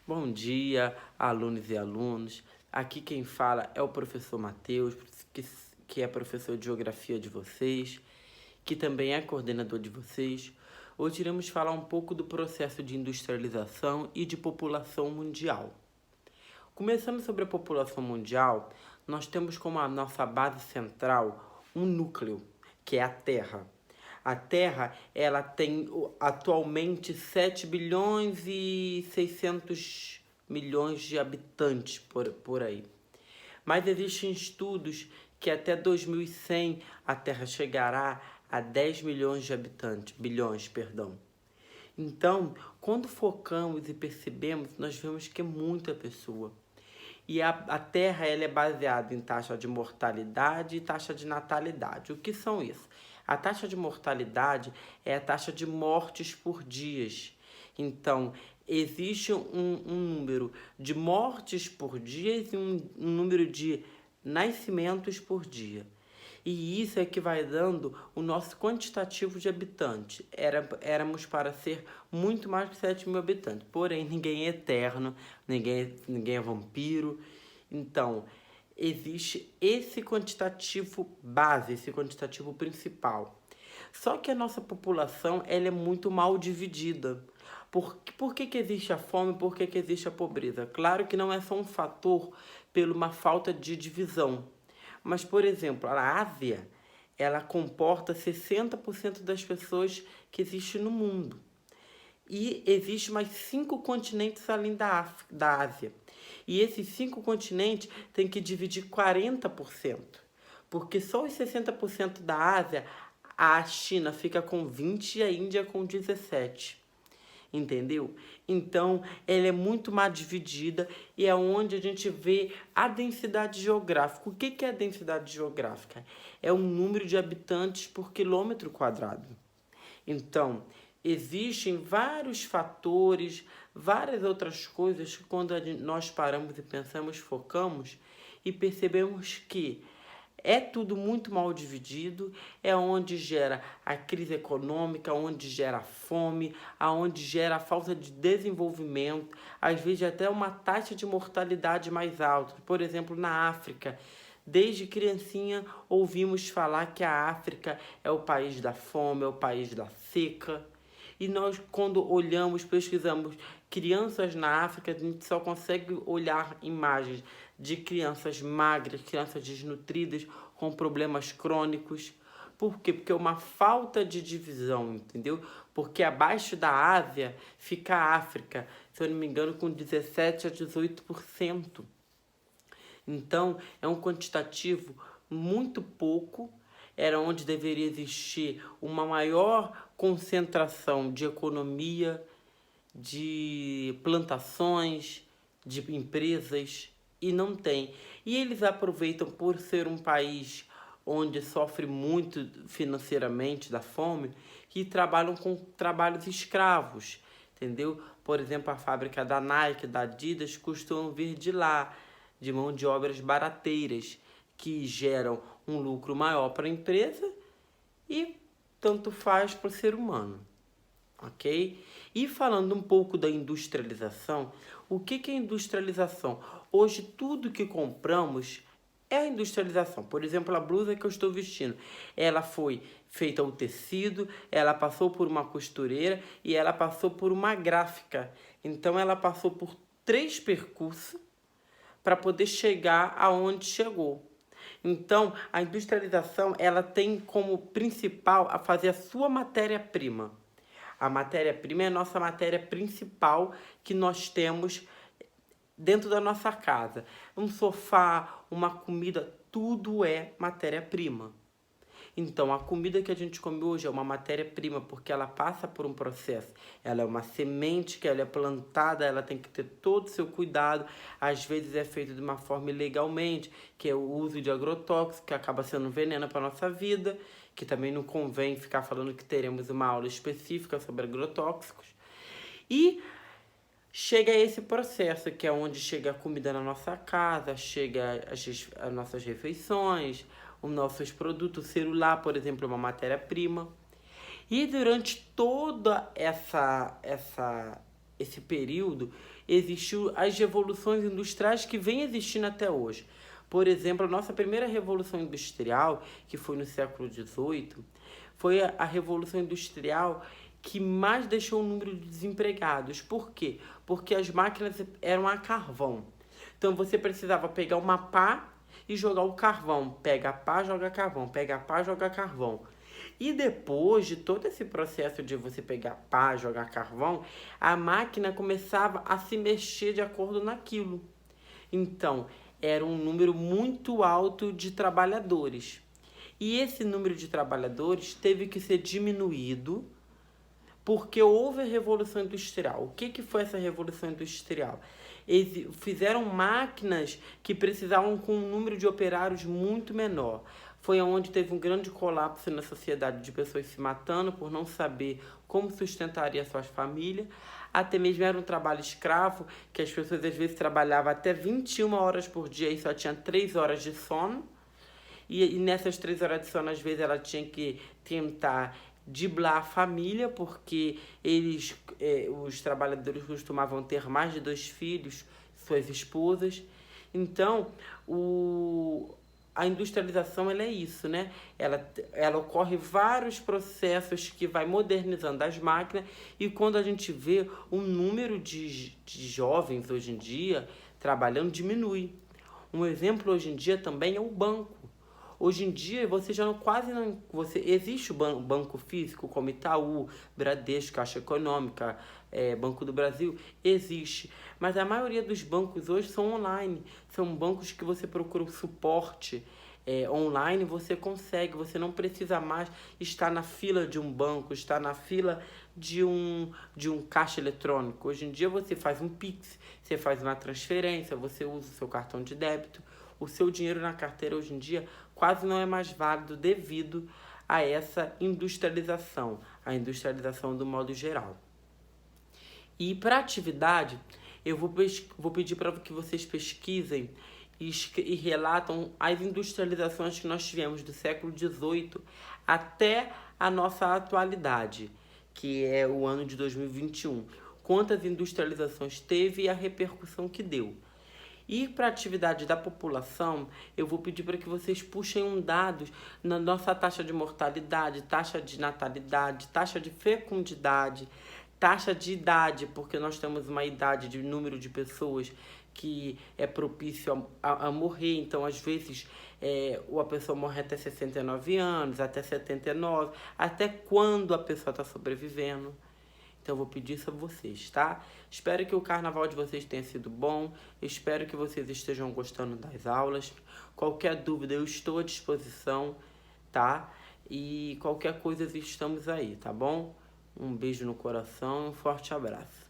Bom dia, alunos e alunos. Aqui quem fala é o professor Matheus, que é professor de Geografia de vocês, que também é coordenador de vocês. Hoje iremos falar um pouco do processo de industrialização e de população mundial. Começando sobre a população mundial, nós temos como a nossa base central um núcleo, que é a Terra. A Terra, ela tem atualmente 7 bilhões e 600 milhões de habitantes por aí. Mas existem estudos que até 2100 a Terra chegará a 10 milhões de habitantes, bilhões, perdão. Então, quando focamos e percebemos, nós vemos que é muita pessoa. E a Terra ela é baseada em taxa de mortalidade e taxa de natalidade. O que são isso? A taxa de mortalidade é a taxa de mortes por dias. Então, existe um número de mortes por dia e um número de nascimentos por dia. E isso é que vai dando o nosso quantitativo de habitantes. Éramos para ser muito mais de 7 mil habitantes. Porém, ninguém é eterno, ninguém é vampiro. Então, existe esse quantitativo base, esse quantitativo principal. Só que a nossa população ela é muito mal dividida. Por que existe a fome? Por que existe a pobreza? Claro que não é só um fator pela uma falta de divisão. Mas, por exemplo, a Ásia, ela comporta 60% das pessoas que existem no mundo. E existe mais 5 continentes além da Ásia. E esses 5 continentes têm que dividir 40%. Porque só os 60% da Ásia, a China fica com 20 e a Índia com 17. Entendeu? Então, ela é muito mais dividida e é onde a gente vê a densidade geográfica. O que é a densidade geográfica? É o número de habitantes por quilômetro quadrado. Então, existem vários fatores, várias outras coisas que quando nós paramos e pensamos, focamos e percebemos que é tudo muito mal dividido, é onde gera a crise econômica, onde gera a fome, aonde gera a falta de desenvolvimento, às vezes até uma taxa de mortalidade mais alta. Por exemplo, na África, desde criancinha ouvimos falar que a África é o país da fome, é o país da seca. E nós, quando olhamos, pesquisamos crianças na África, a gente só consegue olhar imagens de crianças magras, crianças desnutridas, com problemas crônicos. Por quê? Porque é uma falta de divisão, entendeu? Porque abaixo da Ásia fica a África, se eu não me engano, com 17 a 18%. Então, é um quantitativo muito pouco, era onde deveria existir uma maior concentração de economia, de plantações, de empresas, e não tem. E eles aproveitam por ser um país onde sofre muito financeiramente da fome, que trabalham com trabalhos escravos, entendeu? Por exemplo, a fábrica da Nike, da Adidas, costumam vir de lá, de mão de obras barateiras, que geram um lucro maior para a empresa e tanto faz para o ser humano, ok? E falando um pouco da industrialização, o que é industrialização? Hoje tudo que compramos é a industrialização. Por exemplo, a blusa que eu estou vestindo, ela foi feita ao tecido, ela passou por uma costureira e ela passou por uma gráfica. Então ela passou por 3 percursos para poder chegar aonde chegou. Então, a industrialização ela tem como principal a fazer a sua matéria-prima. A matéria-prima é a nossa matéria principal que nós temos dentro da nossa casa. Um sofá, uma comida, tudo é matéria-prima. Então, a comida que a gente come hoje é uma matéria-prima porque ela passa por um processo. Ela é uma semente que ela é plantada, ela tem que ter todo o seu cuidado. Às vezes é feito de uma forma ilegalmente, que é o uso de agrotóxicos, que acaba sendo um veneno para a nossa vida, que também não convém ficar falando que teremos uma aula específica sobre agrotóxicos. E chega esse processo, que é onde chega a comida na nossa casa, chega as nossas refeições, os nossos produtos. O celular, por exemplo, é uma matéria-prima. E durante toda essa esse período, existiu as revoluções industriais que vêm existindo até hoje. Por exemplo, a nossa primeira revolução industrial, que foi no século XVIII, foi a revolução industrial que mais deixou o número de desempregados. Por quê? Porque as máquinas eram a carvão. Então você precisava pegar uma pá e jogar o carvão. Pega a pá, joga carvão. Pega a pá, joga carvão. E depois de todo esse processo de você pegar pá, jogar carvão, a máquina começava a se mexer de acordo naquilo. Então, era um número muito alto de trabalhadores. E esse número de trabalhadores teve que ser diminuído porque houve a Revolução Industrial. O que foi essa Revolução Industrial? Eles fizeram máquinas que precisavam com um número de operários muito menor. Foi onde teve um grande colapso na sociedade de pessoas se matando por não saber como sustentaria suas famílias. Até mesmo era um trabalho escravo, que as pessoas às vezes trabalhavam até 21 horas por dia e só tinha 3 horas de sono. E nessas 3 horas de sono, às vezes, ela tinha que tentar driblar a família, porque os trabalhadores costumavam ter mais de 2 filhos, suas esposas. Então, a industrialização ela é isso, né? Ela ocorre vários processos que vai modernizando as máquinas, e quando a gente vê o número de jovens hoje em dia trabalhando diminui. Um exemplo hoje em dia também é o banco. Hoje em dia você já não, quase não. Existe o banco físico como Itaú, Bradesco, Caixa Econômica, Banco do Brasil, existe. Mas a maioria dos bancos hoje são online. São bancos que você procura o suporte online, você consegue. Você não precisa mais estar na fila de um banco, estar na fila de um caixa eletrônico. Hoje em dia você faz um Pix, você faz uma transferência, você usa o seu cartão de débito. O seu dinheiro na carteira hoje em dia quase não é mais válido devido a essa industrialização, a industrialização do modo geral. E para atividade, eu vou pedir para que vocês pesquisem e relatam as industrializações que nós tivemos do século XVIII até a nossa atualidade, que é o ano de 2021. Quantas industrializações teve e a repercussão que deu. E para a atividade da população, eu vou pedir para que vocês puxem dados na nossa taxa de mortalidade, taxa de natalidade, taxa de fecundidade, taxa de idade, porque nós temos uma idade de número de pessoas que é propício a morrer. Então, às vezes, a pessoa morre até 69 anos, até 79, até quando a pessoa está sobrevivendo. Então, eu vou pedir isso a vocês, tá? Espero que o carnaval de vocês tenha sido bom. Espero que vocês estejam gostando das aulas. Qualquer dúvida, eu estou à disposição, tá? E qualquer coisa, estamos aí, tá bom? Um beijo no coração e um forte abraço.